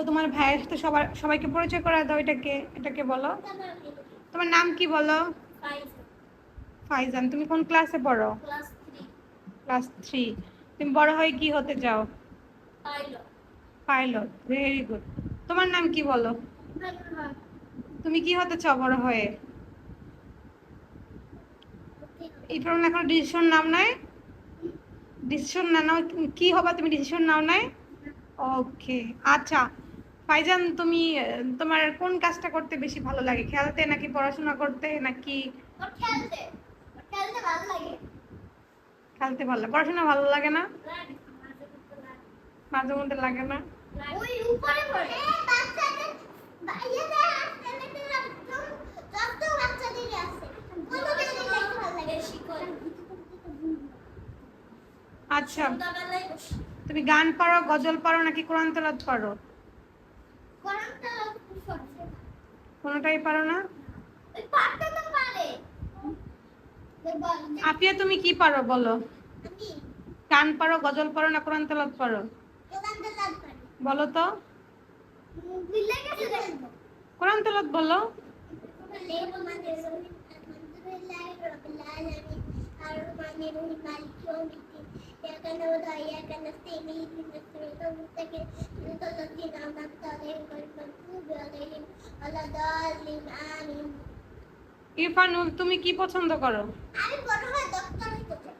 তোমার ভাইয়ের সাথে সবাইকে পরিচয় করে দাও। এটাকে বলো। তোমার নাম কি বলো? ফাইজান। তুমি কোন ক্লাসে পড়ো? ক্লাস 3। তুমি বড় হয়ে কি হতে চাও? পাইলট। Very good. তোমার নাম কি বলো? তুমি কি হতে চাও বড় হয়ে? এখন ডিসিশন নাও নাই? ডিসিশন না নাও কি হবা তুমি? ডিসিশন নাও নাই? ওকে, আচ্ছা। ফাইজান, তুমি তোমার কোন কাজটা করতে বেশি ভালো লাগে? খেলতে নাকি পড়াশোনা করতে নাকি? খেলতে ভালো লাগে। খেলতে ভালো লাগে। পড়াশোনা ভালো লাগে না? মাঝে মধ্যে লাগে না? ওই উপরে পড়ে বাচ্চাদের বাইরে আসতে যত বাচ্চাদের আছে কত বেশি দেখতে ভালো লাগে শিখর। আচ্ছা, তুমি গান পারো, গজল পারো নাকি কোরআন তেলাওয়াত পারো? কোরআন তেলাওয়াত করছে। কোনটাই পারো না? ওই পারতে তো পারে। আপিয়া, তুমি কি পারো বলো? আমি গান পারো, গজল পারো না কোরআন তেলাওয়াত পারো? কোরআন তেলাওয়াত পারি। বলো তো। ভুলে গেছি বলবো। কোরআন তেলাওয়াত বলো। ইরফানুল, তুমি কি পছন্দ করো? আমি বড় হয়ে ডক্টর হতে চাই।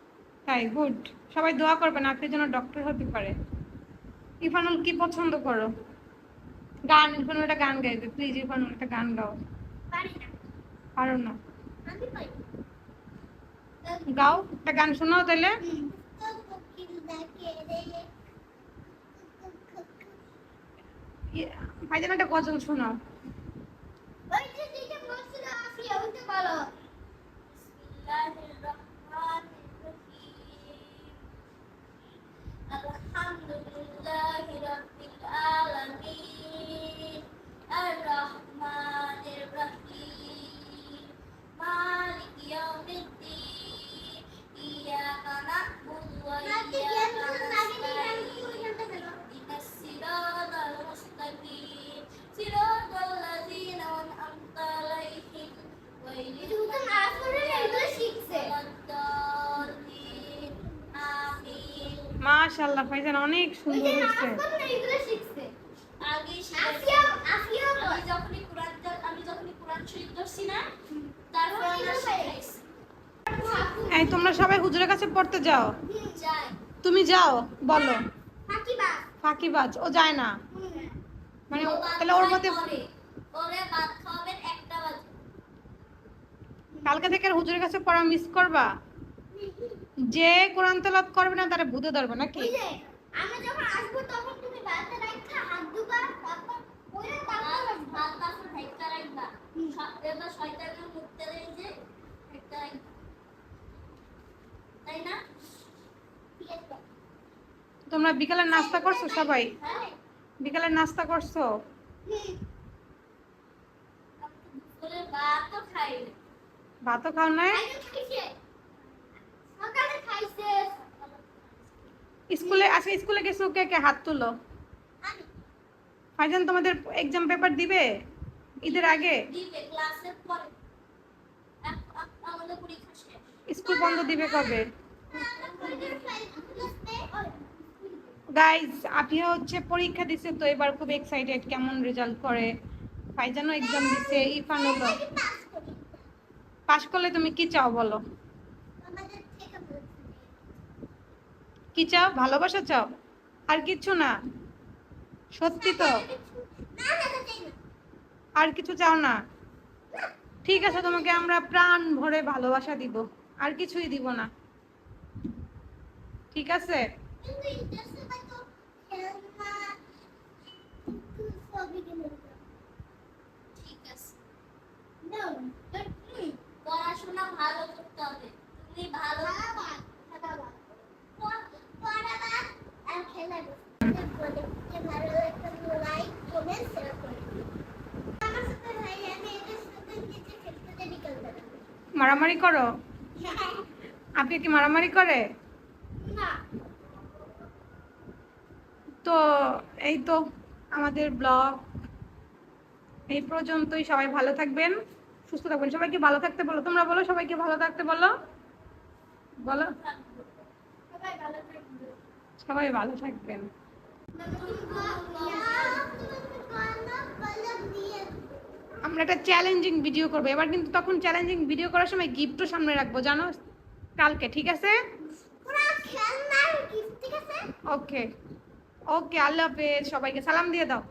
তাই, গুড। সবাই দোয়া করবেন আপনি যেন ডক্টর হতে পারে। ইরফানুল, কি পছন্দ করো? গান। ইরফানুল একটা গান গাইবে, প্লিজ। ইরফানুল একটা গান গাও। পারি না। পারো না? আমি পারি। গাও, একটা গান শোনাও তাহলে। ভাইজান, একটা গজল শোনাও। ওই যে যেটা বলছিল আসিয়া ওইটা বলো। বিসমিল্লাহির রহমানির রহিম। আলহামদুলিল্লাহি রাব্বিল আলামিন। আর রহমানির রহিম। মালিক ইয়াউমিদ্দিন। ইয়াকা না'বুদু ওয়া ইয়াকা নাস্তাঈন। ইহদিনাস সিরাতাল মুস্তাকিম। সিরাতাল লাযীনা আন'আমতা আলাইহিম গায়রিল মাগদুবি আলাইহিম। আমিন। মাশাআল্লাহ ফাইজান, অনেক সুন্দর হয়েছে। এগুলো শিখছে আগে আফিয়া আমি যখনই কোরআন শরীফ পড়ছি না, তারপর আমরা শিখাইছি। এই তোমরা সবাই হুজুরের কাছে পড়তে যাও? যাই। তুমি যাও? বলো। ফাঁকিবাজ। ও যায় না মানে? তাহলে ওর মধ্যে ওরে ভাত খাওয়াবেন 1টা বাজে। কালকে থেকে হুজুরের কাছে পড়া মিস করবা? যে কোরআন তেলাওয়াত করবে না তারে ভূতে ধরবে নাকি? আমি যখন আসবো তখন তুমি বাতে রাখা হাত দুবা, তারপর ওরে ভাত তারপর ঢাইকা রাখবা। এবার শয়তানের মুক্তি দেই যে ঢাইকা রাখবা, তাই না? তোমরা বিকালের নাস্তা করছো সবাই? বিকালের নাস্তা করছো? ভাতও খাও নাই? স্কুলে আজকে স্কুলে গেছো? কে কে হাত তুলো। ফাইজান, তোমাদের এক্সাম পেপার দিবে ঈদের আগে? স্কুল বন্ধ দিবে কবে? গাইজ, আপিয়া হচ্ছে পরীক্ষা দিছে তো এবার খুব এক্সাইটেড কেমন রেজাল্ট করে। ফাইজানও এক্সাম দিছে। ইরফানুল পাশ করলে তুমি কি চাও বলো? কি চাও? ভালোবাসা চাও? আর কিছু না? সত্যি তো? আর কিছু চাও না? ঠিক আছে, তোমাকে আমরা প্রাণ ভরে ভালোবাসা দিব, আর কিছুই দিব না। ঠিক আছে? পড়াশোনা ভালো করতে হবে। তুমি ভালো মারামারি করো? আপনি কি মারামারি করে? না। তো এই তো আমাদের ব্লগ এই পর্যন্তই। সবাই ভালো থাকবেন, সুস্থ থাকবেন। সবাইকে ভালো থাকতে বলো, তোমরা বলো সবাইকে ভালো থাকতে বলো, বলো সবাই ভালো থাকবেন। আমরা একটা চ্যালেঞ্জিং ভিডিও করবো এবার, কিন্তু তখন চ্যালেঞ্জিং ভিডিও করার সময় গিফটও সামনে রাখবো জানো, কালকে, ঠিক আছে? ওকে ওকে, আল্লাহ হাফেজ, সবাইকে সালাম দিয়ে দাও।